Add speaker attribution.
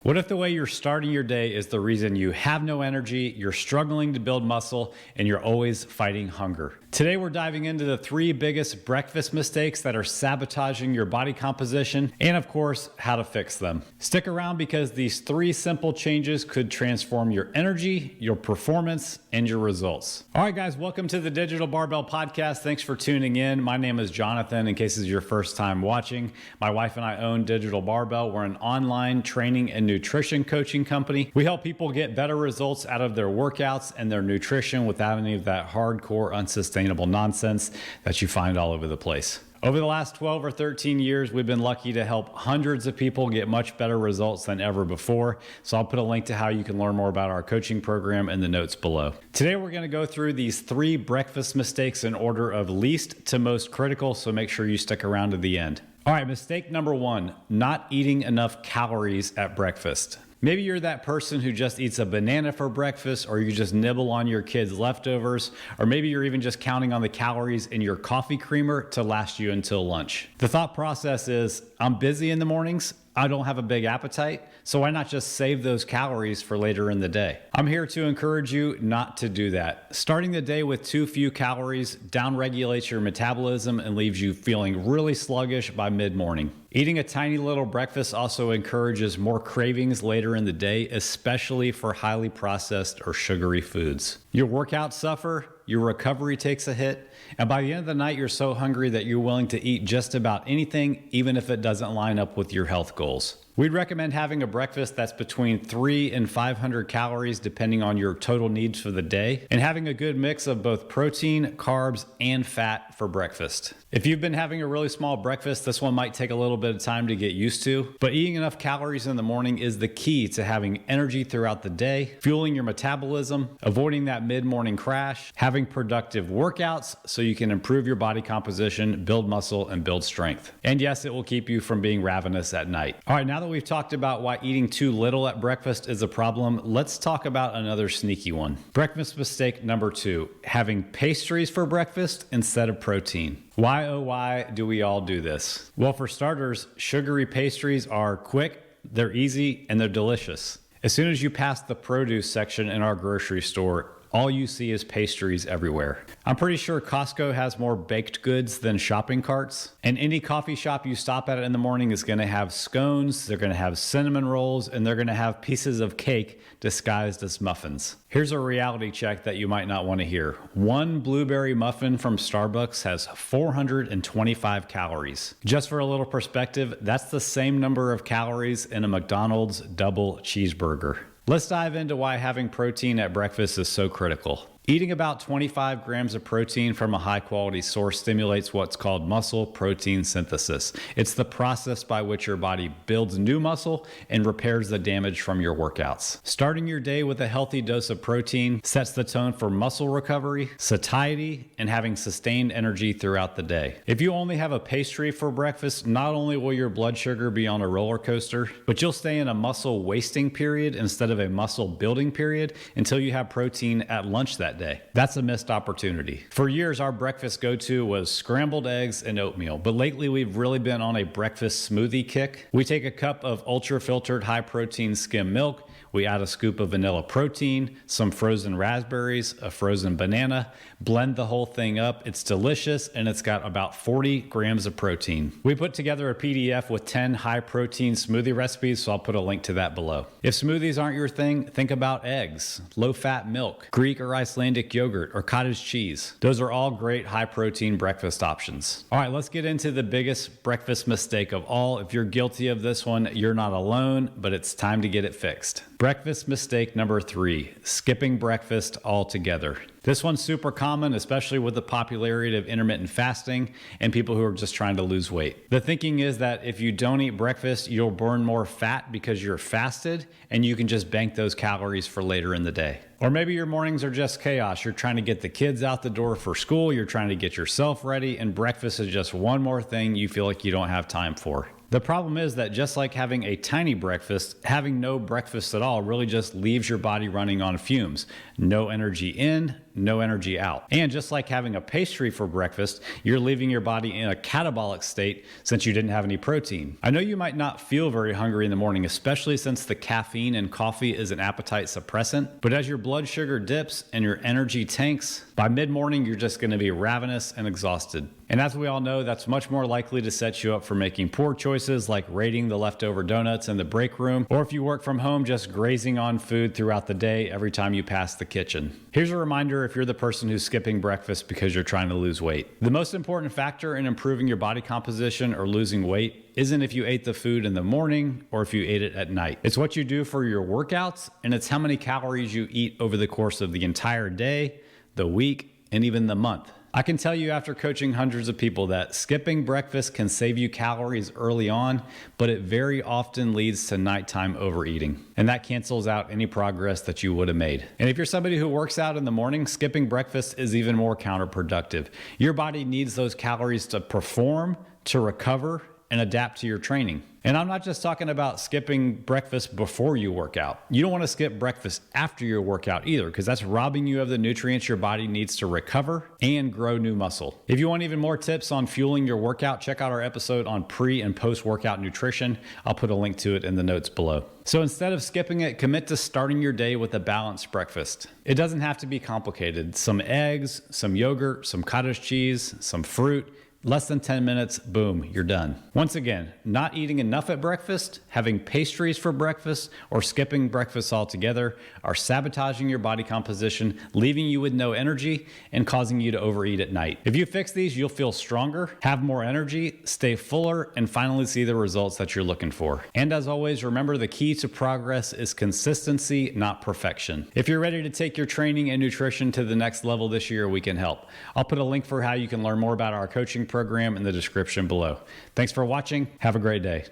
Speaker 1: What if the way you're starting your day is the reason you have no energy, you're struggling to build muscle, and you're always fighting hunger? Today, we're diving into the 3 biggest breakfast mistakes that are sabotaging your body composition, and of course, how to fix them. Stick around because these 3 simple changes could transform your energy, your performance, and your results. All right, guys, welcome to the Digital Barbell Podcast. Thanks for tuning in. My name is Jonathan. In case this is your first time watching, my wife and I own Digital Barbell. We're an online training and nutrition coaching company. We help people get better results out of their workouts and their nutrition without any of that hardcore, unsustainable nonsense that you find all over the place. Over the last 12 or 13 years, we've been lucky to help hundreds of people get much better results than ever before. So I'll put a link to how you can learn more about our coaching program in the notes below. Today, we're going to go through these 3 breakfast mistakes in order of least to most critical. So make sure you stick around to the end. All right, mistake number 1, not eating enough calories at breakfast. Maybe you're that person who just eats a banana for breakfast, or you just nibble on your kids' leftovers, or maybe you're even just counting on the calories in your coffee creamer to last you until lunch. The thought process is, I'm busy in the mornings, I don't have a big appetite, so why not just save those calories for later in the day? I'm here to encourage you not to do that. Starting the day with too few calories downregulates your metabolism and leaves you feeling really sluggish by mid-morning. Eating a tiny little breakfast also encourages more cravings later in the day, especially for highly processed or sugary foods. Your workouts suffer, your recovery takes a hit, and by the end of the night, you're so hungry that you're willing to eat just about anything, even if it doesn't line up with your health goals. We'd recommend having a breakfast that's between 300 and 500 calories, depending on your total needs for the day, and having a good mix of both protein, carbs, and fat for breakfast. If you've been having a really small breakfast, this one might take a little bit of time to get used to, but eating enough calories in the morning is the key to having energy throughout the day, fueling your metabolism, avoiding that mid-morning crash, having productive workouts so you can improve your body composition, build muscle, and build strength. And yes, it will keep you from being ravenous at night. All right, now that we've talked about why eating too little at breakfast is a problem, let's talk about another sneaky one. Breakfast mistake number 2, having pastries for breakfast instead of protein. Why, oh why do we all do this? Well, for starters, sugary pastries are quick, they're easy, and they're delicious. As soon as you pass the produce section in our grocery store, all you see is pastries everywhere. I'm pretty sure Costco has more baked goods than shopping carts. And any coffee shop you stop at in the morning is going to have scones, they're going to have cinnamon rolls, and they're going to have pieces of cake disguised as muffins. Here's a reality check that you might not want to hear. One blueberry muffin from Starbucks has 425 calories. Just for a little perspective, that's the same number of calories in a McDonald's double cheeseburger. Let's dive into why having protein at breakfast is so critical. Eating about 25 grams of protein from a high-quality source stimulates what's called muscle protein synthesis. It's the process by which your body builds new muscle and repairs the damage from your workouts. Starting your day with a healthy dose of protein sets the tone for muscle recovery, satiety, and having sustained energy throughout the day. If you only have a pastry for breakfast, not only will your blood sugar be on a roller coaster, but you'll stay in a muscle wasting period instead of a muscle building period until you have protein at lunch that day. That's a missed opportunity. For years, our breakfast go-to was scrambled eggs and oatmeal, but lately we've really been on a breakfast smoothie kick. We take a cup of ultra-filtered high-protein skim milk, we add a scoop of vanilla protein, some frozen raspberries, a frozen banana, blend the whole thing up. It's delicious, and it's got about 40 grams of protein. We put together a PDF with 10 high-protein smoothie recipes, so I'll put a link to that below. If smoothies aren't your thing, think about eggs, low-fat milk, Greek or Icelandic yogurt, or cottage cheese. Those are all great high-protein breakfast options. All right, let's get into the biggest breakfast mistake of all. If you're guilty of this one, you're not alone, but it's time to get it fixed. Breakfast mistake number 3, skipping breakfast altogether. This one's super common, especially with the popularity of intermittent fasting and people who are just trying to lose weight. The thinking is that if you don't eat breakfast, you'll burn more fat because you're fasted, and you can just bank those calories for later in the day. Or maybe your mornings are just chaos. You're trying to get the kids out the door for school, you're trying to get yourself ready, and breakfast is just one more thing you feel like you don't have time for. The problem is that just like having a tiny breakfast, having no breakfast at all really just leaves your body running on fumes. No energy in, no energy out. And just like having a pastry for breakfast, you're leaving your body in a catabolic state since you didn't have any protein. I know you might not feel very hungry in the morning, especially since the caffeine in coffee is an appetite suppressant, but as your blood sugar dips and your energy tanks, by mid-morning you're just going to be ravenous and exhausted. And as we all know, that's much more likely to set you up for making poor choices like raiding the leftover donuts in the break room, or if you work from home, just grazing on food throughout the day every time you pass the kitchen. Here's a reminder if you're the person who's skipping breakfast because you're trying to lose weight. The most important factor in improving your body composition or losing weight isn't if you ate the food in the morning or if you ate it at night. It's what you do for your workouts, and it's how many calories you eat over the course of the entire day, the week, and even the month. I can tell you after coaching hundreds of people that skipping breakfast can save you calories early on, but it very often leads to nighttime overeating. And that cancels out any progress that you would have made. And if you're somebody who works out in the morning, skipping breakfast is even more counterproductive. Your body needs those calories to perform, to recover, and adapt to your training. And I'm not just talking about skipping breakfast before you work out. You don't want to skip breakfast after your workout either, because that's robbing you of the nutrients your body needs to recover and grow new muscle. If you want even more tips on fueling your workout, check out our episode on pre and post-workout nutrition. I'll put a link to it in the notes below. So instead of skipping it, commit to starting your day with a balanced breakfast. It doesn't have to be complicated. Some eggs, some yogurt, some cottage cheese, some fruit. Less than 10 minutes, boom, you're done. Once again, not eating enough at breakfast, having pastries for breakfast, or skipping breakfast altogether are sabotaging your body composition, leaving you with no energy, and causing you to overeat at night. If you fix these, you'll feel stronger, have more energy, stay fuller, and finally see the results that you're looking for. And as always, remember the key to progress is consistency, not perfection. If you're ready to take your training and nutrition to the next level this year, we can help. I'll put a link for how you can learn more about our coaching program in the description below. Thanks for watching. Have a great day.